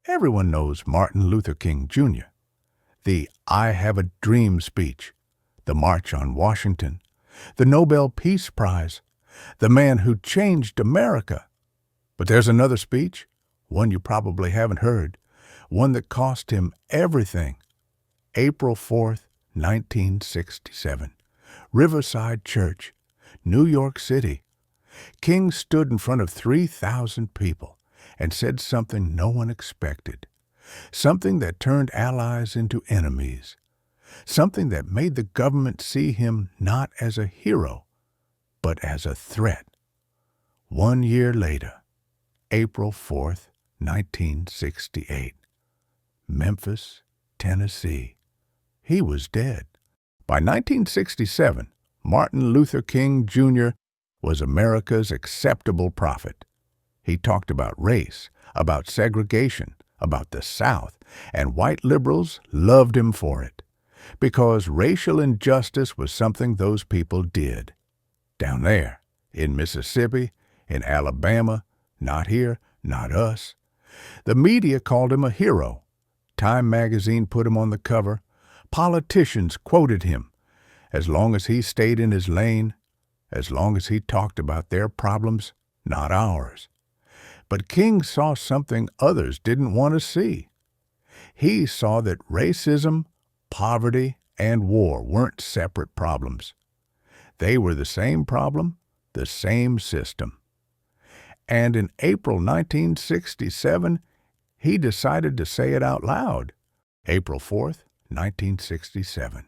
Everyone knows Martin Luther King Jr., the I Have a Dream speech, the March on Washington, the Nobel Peace Prize, the man who changed America. But there's another speech, one you probably haven't heard, one that cost him everything. April 4th, 1967, Riverside Church, New York City. King stood in front of 3,000 people and said something no one expected, something that turned allies into enemies, something that made the government see him not as a hero, but as a threat. 1 year later, April 4th, 1968, Memphis, Tennessee. He was dead. By 1967, Martin Luther King Jr. was America's acceptable prophet. He talked about race, about segregation, about the South, and white liberals loved him for it, because racial injustice was something those people did. Down there, in Mississippi, in Alabama, not here, not us. The media called him a hero. Time magazine put him on the cover. Politicians quoted him. As long as he stayed in his lane, as long as he talked about their problems, not ours. But King saw something others didn't want to see. He saw that racism, poverty, and war weren't separate problems. They were the same problem, the same system. And in April 1967, he decided to say it out loud. April 4th, 1967.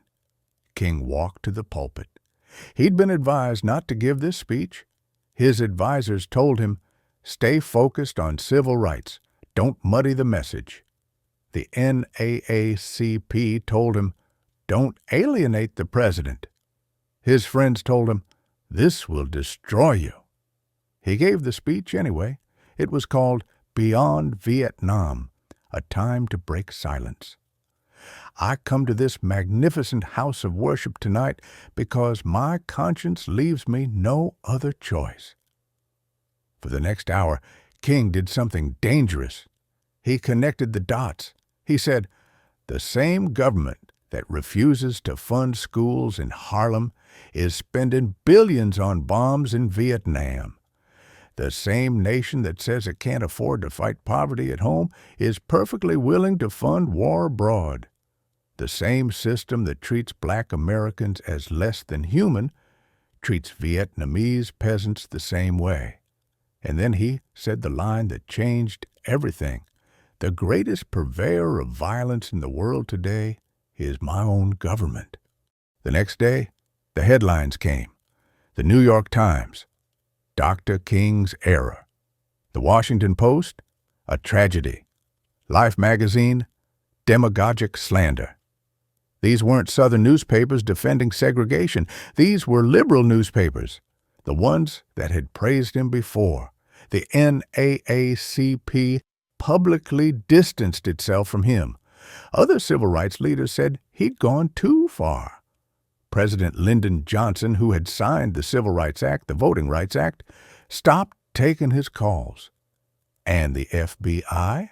King walked to the pulpit. He'd been advised not to give this speech. His advisors told him, stay focused on civil rights. Don't muddy the message. The NAACP told him, don't alienate the president. His friends told him, this will destroy you. He gave the speech anyway. It was called Beyond Vietnam, a time to break silence. I come to this magnificent house of worship tonight because my conscience leaves me no other choice. For the next hour, King did something dangerous. He connected the dots. He said, the same government that refuses to fund schools in Harlem is spending billions on bombs in Vietnam. The same nation that says it can't afford to fight poverty at home is perfectly willing to fund war abroad. The same system that treats black Americans as less than human treats Vietnamese peasants the same way. And then he said the line that changed everything. The greatest purveyor of violence in the world today is my own government. The next day, the headlines came. The New York Times, Dr. King's error. The Washington Post, a tragedy. Life magazine, demagogic slander. These weren't Southern newspapers defending segregation. These were liberal newspapers, the ones that had praised him before. The NAACP publicly distanced itself from him. Other civil rights leaders said he'd gone too far. President Lyndon Johnson, who had signed the Civil Rights Act, the Voting Rights Act, stopped taking his calls. And the FBI?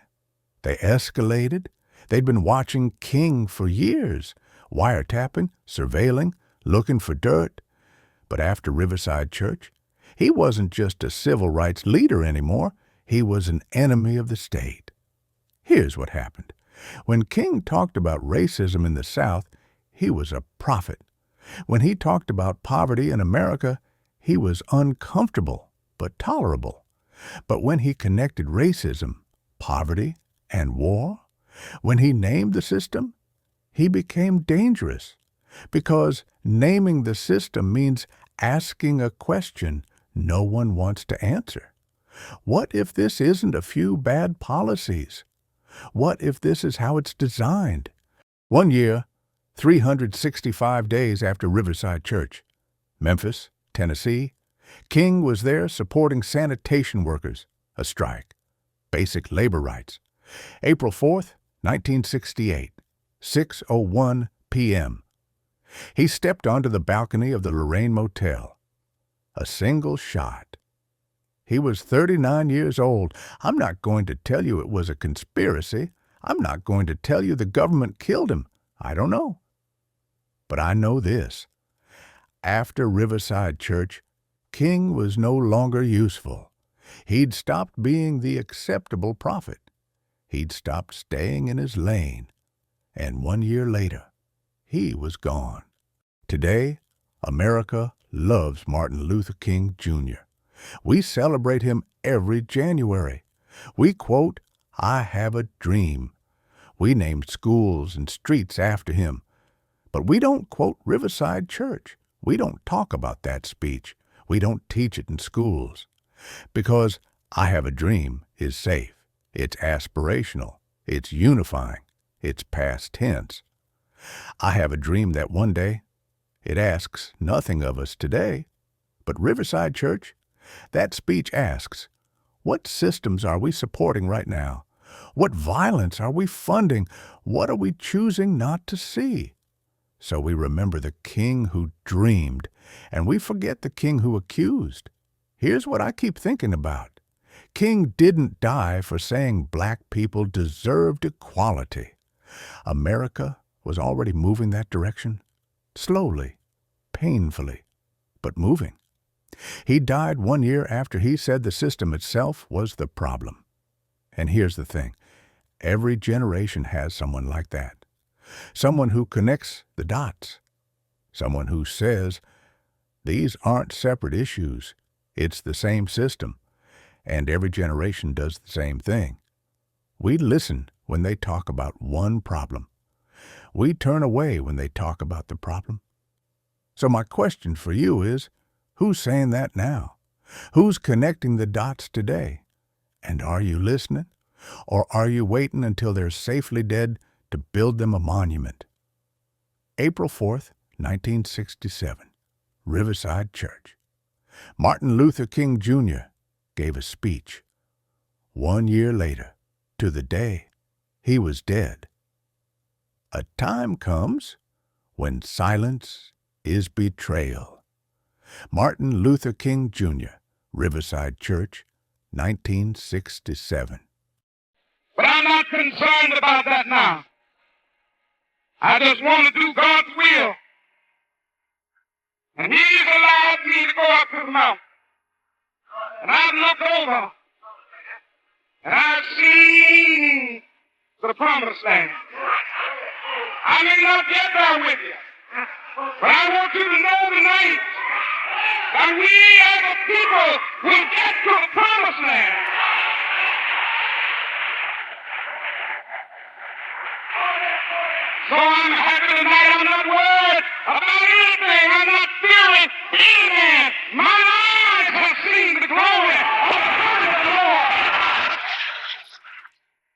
They escalated. They'd been watching King for years, wiretapping, surveilling, looking for dirt. But after Riverside Church, he wasn't just a civil rights leader anymore. He was an enemy of the state. Here's what happened. When King talked about racism in the South, he was a prophet. When he talked about poverty in America, he was uncomfortable but tolerable. But when he connected racism, poverty, and war, when he named the system, he became dangerous. Because naming the system means asking a question no one wants to answer. What if this isn't a few bad policies? What if this is how it's designed? 1 year, 365 days after Riverside Church, Memphis, Tennessee, King was there supporting sanitation workers, a strike, basic labor rights. April 4th, 1968, 6:01 p.m. He stepped onto the balcony of the Lorraine Motel. A single shot. He was 39 years old. I'm not going to tell you it was a conspiracy. I'm not going to tell you the government killed him. I don't know. But I know this. After Riverside Church, King was no longer useful. He'd stopped being the acceptable prophet. He'd stopped staying in his lane. And 1 year later, he was gone. Today, America loves Martin Luther King Jr. We celebrate him every January. We quote, "I have a dream." We name schools and streets after him. But we don't quote Riverside Church. We don't talk about that speech. We don't teach it in schools. Because "I have a dream" is safe. It's aspirational. It's unifying. It's past tense. I have a dream that one day, it asks nothing of us today. But Riverside Church, that speech asks, what systems are we supporting right now? What violence are we funding? What are we choosing not to see? So we remember the king who dreamed, and we forget the king who accused. Here's what I keep thinking about. King didn't die for saying black people deserved equality. America was already moving that direction, slowly, painfully, but moving. He died 1 year after he said the system itself was the problem. And here's the thing. Every generation has someone like that. Someone who connects the dots. Someone who says, these aren't separate issues. It's the same system. And every generation does the same thing. We listen when they talk about one problem. We turn away when they talk about the problem. So my question for you is, who's saying that now? Who's connecting the dots today? And are you listening? Or are you waiting until they're safely dead to build them a monument? April 4th, 1967, Riverside Church. Martin Luther King Jr. gave a speech. 1 year later, to the day, he was dead. A time comes when silence is betrayal. Martin Luther King Jr., Riverside Church, 1967. But I'm not concerned about that now. I just want to do God's will. And He's allowed me to go up to the mountain. And I've looked over, and I've seen the promised land. I may not get there with you, but I want you to know tonight that we as a people will get to the promised land. So I'm happy tonight. I'm not worried about anything. I'm not fearing any man.